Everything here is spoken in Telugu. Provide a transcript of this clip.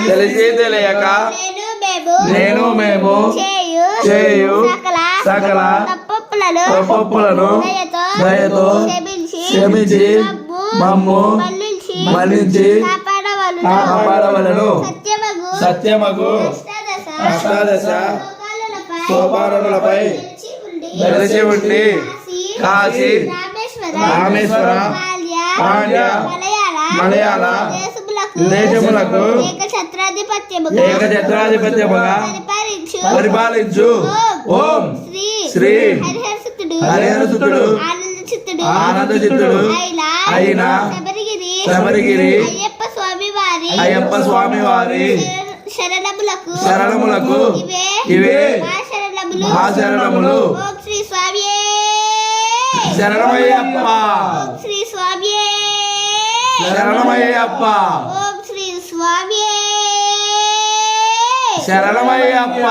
తెలిసి తెలియక నేను మేము చేయు సకల తప్పులను దయతో క్షమించి మమ్ము మన్నించి కాపాడవలెను. సత్యమగు అష్టాదశ సోపానములపై నిలిచి ఉండి కాశీ రామేశ్వర పాండ్య మలయాళ దేశములకు ఏకఛత్రాధిపత్యముగా పరిపాలించు. ఓం శ్రీ హరిహరసుతుడు ఆనందచిత్తుడు అయిన శబరిగిరి అయ్యప్ప స్వామి వారి శరణములకు ఇవే మా శరణములు. శరణమయ్యప్ప శరణమయ్యప్ప శరణమయ్యప్ప.